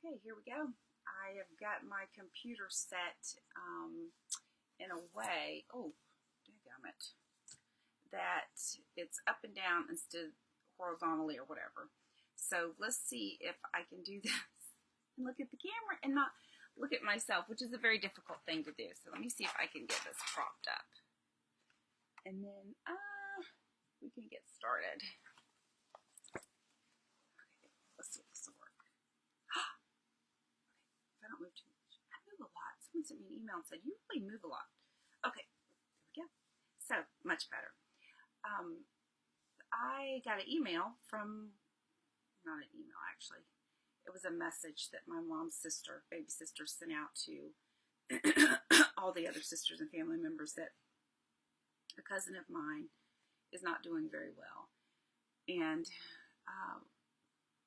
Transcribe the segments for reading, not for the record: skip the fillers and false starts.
Okay, here we go. I have got my computer set in a way, oh, dadgummit, that it's up and down instead of horizontally or whatever. So let's see if I can do this and look at the camera and not look at myself, which is a very difficult thing to do. So let me see if I can get this propped up. And then we can get started. Okay, let's see if this will work. If I don't move too much. I move a lot. Someone sent me an email and said, you really move a lot. Okay, there we go. So, much better. I got an email from, not an email actually, it was a message that my mom's sister, baby sister, sent out to all the other sisters and family members that a cousin of mine is not doing very well. And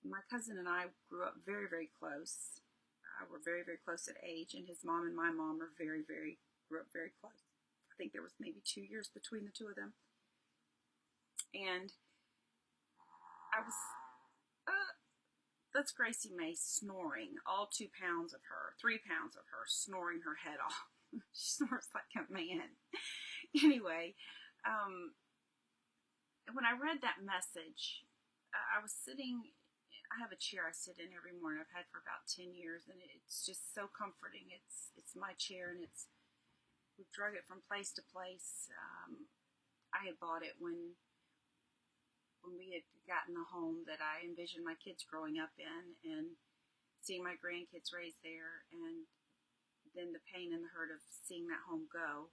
my cousin and I grew up very, very close. We're very, very close at age, and his mom and my mom are grew up very close. I think there was maybe 2 years between the two of them. And I was, that's Gracie May snoring, all 2 pounds of her, 3 pounds of her, snoring her head off. She snores like a man. Anyway, when I read that message, I was sitting, I have a chair I sit in every morning. I've had for about 10 years, and it's just so comforting. It's my chair, and we've drug it from place to place. I had bought it when we had gotten the home that I envisioned my kids growing up in, and seeing my grandkids raised there, and then the pain and the hurt of seeing that home go.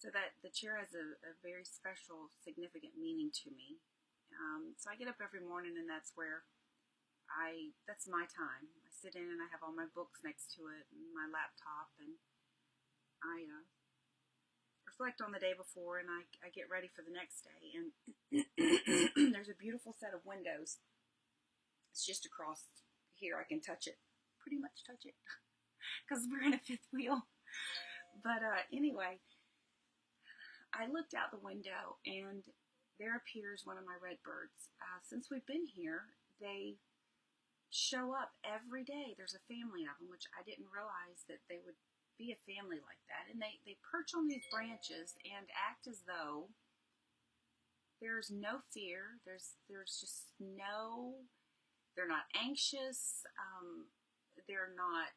So that the chair has a very special, significant meaning to me. So I get up every morning, and that's where that's my time. I sit in and I have all my books next to it and my laptop, and I reflect on the day before, and I get ready for the next day. And there's a beautiful set of windows. It's just across here. I can touch it, pretty much touch it, because we're in a fifth wheel. But anyway, I looked out the window, and there appears one of my redbirds. Since we've been here, they show up every day. There's a family of them, which I didn't realize that they would be a family like that. And they perch on these branches and act as though there's no fear. There's just no, they're not anxious. They're not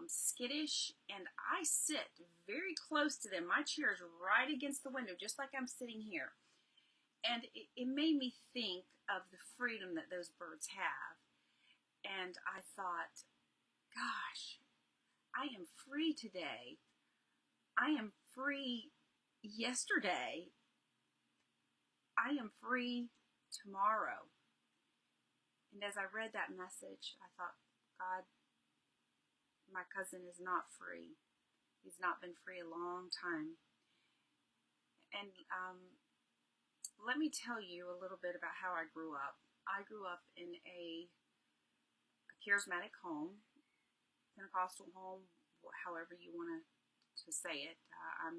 skittish. And I sit very close to them. My chair is right against the window, just like I'm sitting here. And it made me think of the freedom that those birds have. And I thought, gosh, I am free today. I am free yesterday. I am free tomorrow. And as I read that message, I thought, God, my cousin is not free. He's not been free a long time. And let me tell you a little bit about how I grew up. I grew up in a charismatic home, Pentecostal home, however you want to say it. I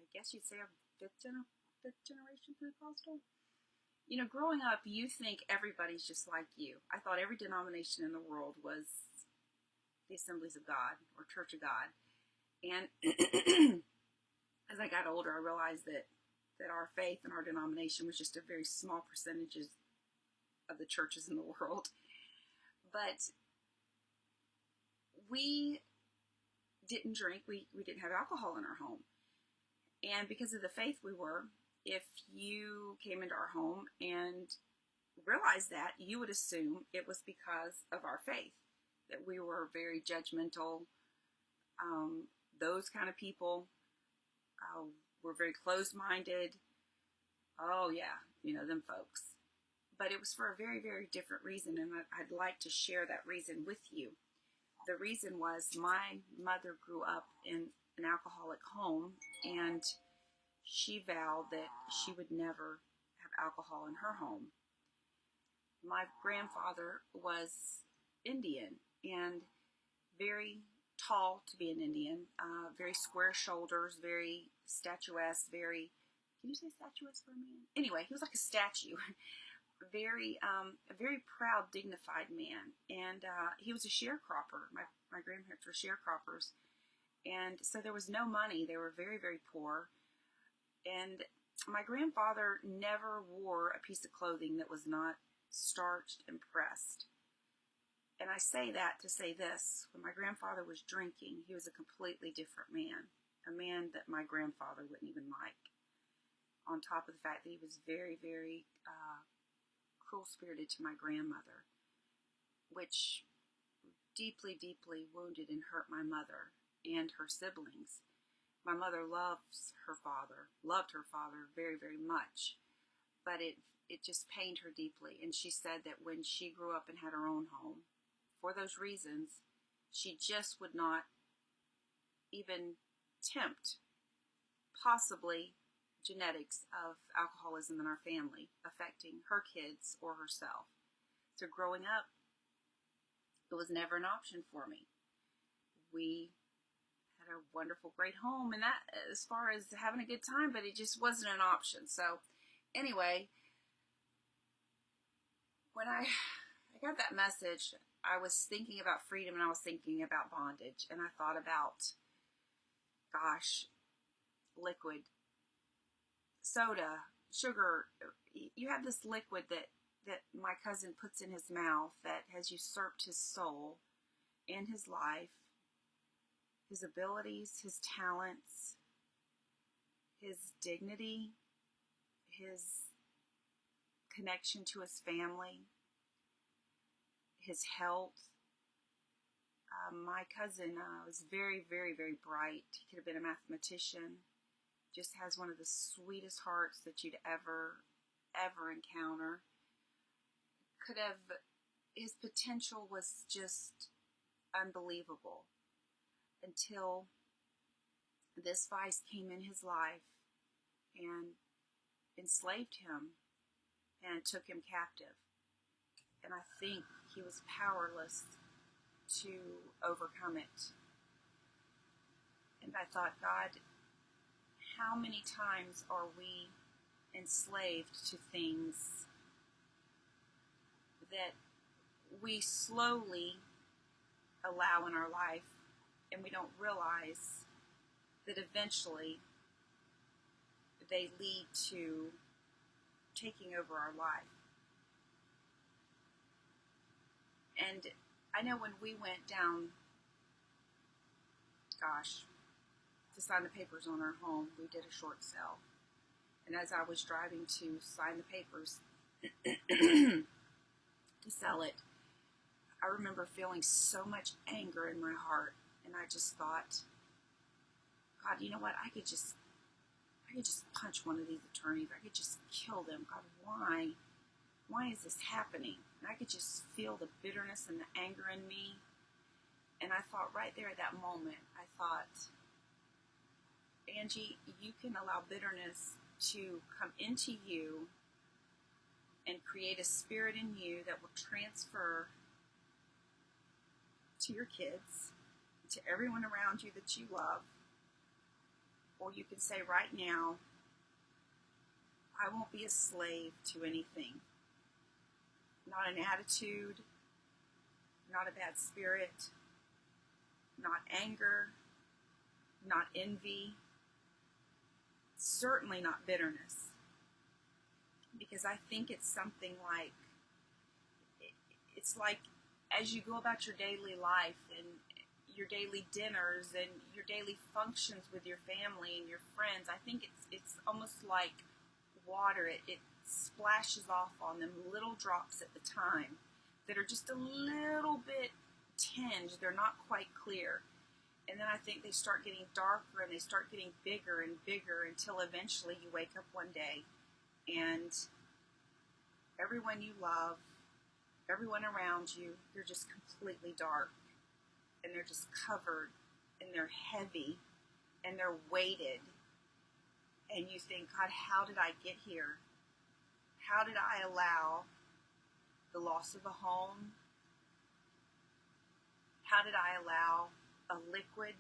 guess you'd say a fifth generation Pentecostal. You know, growing up, you think everybody's just like you. I thought every denomination in the world was the Assemblies of God or Church of God. And as I got older, I realized that our faith and our denomination was just a very small percentage of the churches in the world. But we didn't drink. We didn't have alcohol in our home. And because of the faith we were, if you came into our home and realized that, you would assume it was because of our faith, that we were very judgmental. Those kind of people were very closed-minded. Oh, yeah, you know, them folks. But it was for a very, very different reason, and I'd like to share that reason with you. The reason was my mother grew up in an alcoholic home, and she vowed that she would never have alcohol in her home. My grandfather was Indian, and very tall to be an Indian, very square shoulders, very statuesque, very, can you say statuesque for a man? Anyway, he was like a statue. a very proud, dignified man, and he was a sharecropper. My grandparents were sharecroppers, and so there was no money. They were very, very poor, and my grandfather never wore a piece of clothing that was not starched and pressed. And I say that to say this: when my grandfather was drinking, he was a completely different man, a man that my grandfather wouldn't even like. On top of the fact that he was very, very cruel-spirited to my grandmother, which deeply, deeply wounded and hurt my mother and her siblings. My mother loved her father very, very much, but it just pained her deeply. And she said that when she grew up and had her own home, for those reasons, she just would not even tempt possibly genetics of alcoholism in our family affecting her kids or herself. So growing up, it was never an option for me. We had a wonderful, great home, and that as far as having a good time, but it just wasn't an option. So anyway, when I got that message, I was thinking about freedom, and I was thinking about bondage, and I thought about, gosh, liquid, soda, sugar. You have this liquid that my cousin puts in his mouth that has usurped his soul and his life, his abilities, his talents, his dignity, his connection to his family, his health. My cousin was very, very, very bright. He could have been a mathematician. Just has one of the sweetest hearts that you'd ever encounter. His potential was just unbelievable until this vice came in his life and enslaved him and took him captive. And I think he was powerless to overcome it. And I thought, God, how many times are we enslaved to things that we slowly allow in our life, and we don't realize that eventually they lead to taking over our life. And I know when we went down, to sign the papers on our home, we did a short sale. And as I was driving to sign the papers to sell it, I remember feeling so much anger in my heart. And I just thought, God, you know what? I could just punch one of these attorneys. I could just kill them. God, why is this happening? And I could just feel the bitterness and the anger in me. And I thought right there at that moment, I thought, Angie, you can allow bitterness to come into you and create a spirit in you that will transfer to your kids, to everyone around you that you love. Or you can say right now, I won't be a slave to anything. Not an attitude, not a bad spirit, not anger, not envy, certainly not bitterness. Because I think it's something like, it's like as you go about your daily life and your daily dinners and your daily functions with your family and your friends, I think it's almost like water. It splashes off on them, little drops at the time that are just a little bit tinged. They're not quite clear. And then I think they start getting darker and they start getting bigger and bigger until eventually you wake up one day and everyone you love, everyone around you, they're just completely dark. And they're just covered, and they're heavy, and they're weighted. And you think, God, how did I get here? How did I allow the loss of a home? How did I allow a liquid,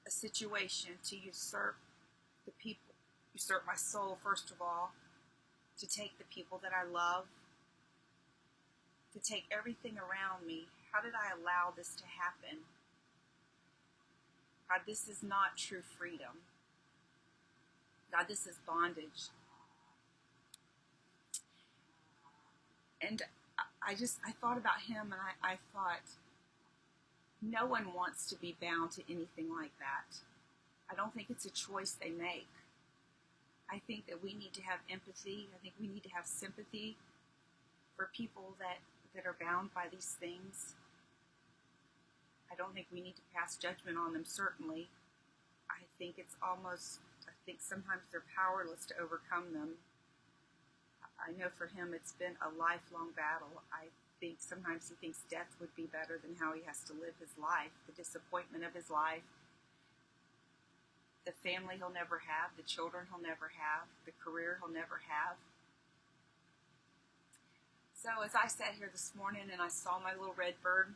a situation to usurp the people, usurp my soul, first of all, to take the people that I love, to take everything around me. How did I allow this to happen? God, this is not true freedom. God, this is bondage. And I thought about him, and I thought, no one wants to be bound to anything like that. I don't think it's a choice they make. I think that we need to have empathy. I think we need to have sympathy for people that are bound by these things. I don't think we need to pass judgment on them, certainly. I think sometimes they're powerless to overcome them. I know for him it's been a lifelong battle. I think sometimes he thinks death would be better than how he has to live his life, the disappointment of his life, the family he'll never have, the children he'll never have, the career he'll never have. So as I sat here this morning and I saw my little red bird,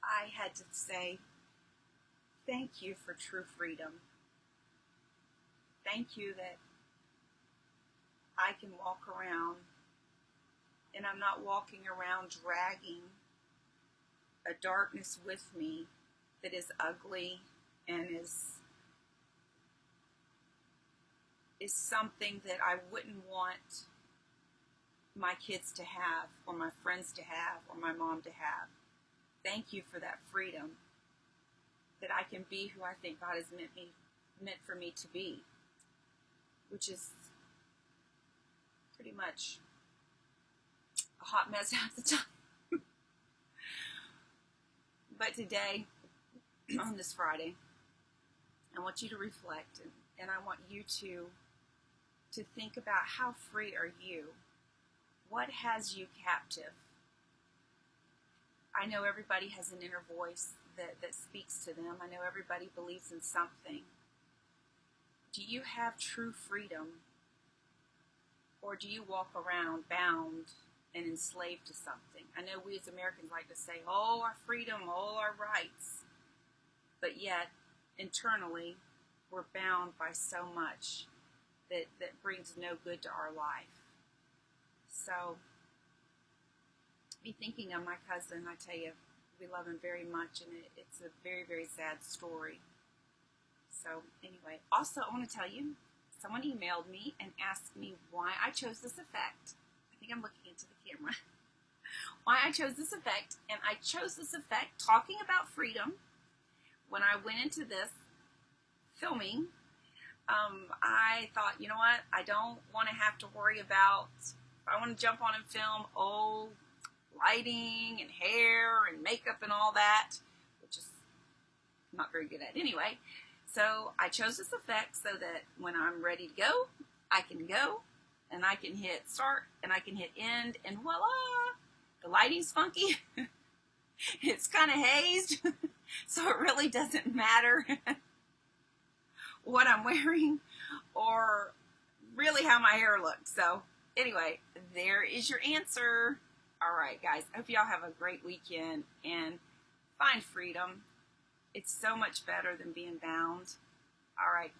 I had to say, thank you for true freedom. Thank you that I can walk around and I'm not walking around dragging a darkness with me that is ugly and is something that I wouldn't want my kids to have, or my friends to have, or my mom to have. Thank you for that freedom, that I can be who I think God has meant for me to be, which is pretty much a hot mess half the time. But today, on this Friday, I want you to reflect, and I want you to think about how free are you? What has you captive? I know everybody has an inner voice that speaks to them. I know everybody believes in something. Do you have true freedom? Or do you walk around bound and enslaved to something? I know we as Americans like to say, oh, our freedom, oh, our rights. But yet, internally, we're bound by so much that brings no good to our life. So, be thinking of my cousin. I tell you, we love him very much, and it's a very, very sad story. So, anyway, also, I want to tell you, someone emailed me and asked me why I chose this effect. I think I'm looking into the camera. Why I chose this effect, and I chose this effect talking about freedom. When I went into this filming, I thought, you know what, I don't want to have to worry about, if I want to jump on and film, lighting and hair and makeup and all that, which is I'm not very good at anyway. So I chose this effect so that when I'm ready to go, I can go, and I can hit start, and I can hit end, and voila, the lighting's funky. It's kind of hazed, so it really doesn't matter what I'm wearing or really how my hair looks. So anyway, there is your answer. All right, guys, I hope y'all have a great weekend and find freedom. It's so much better than being bound. All right.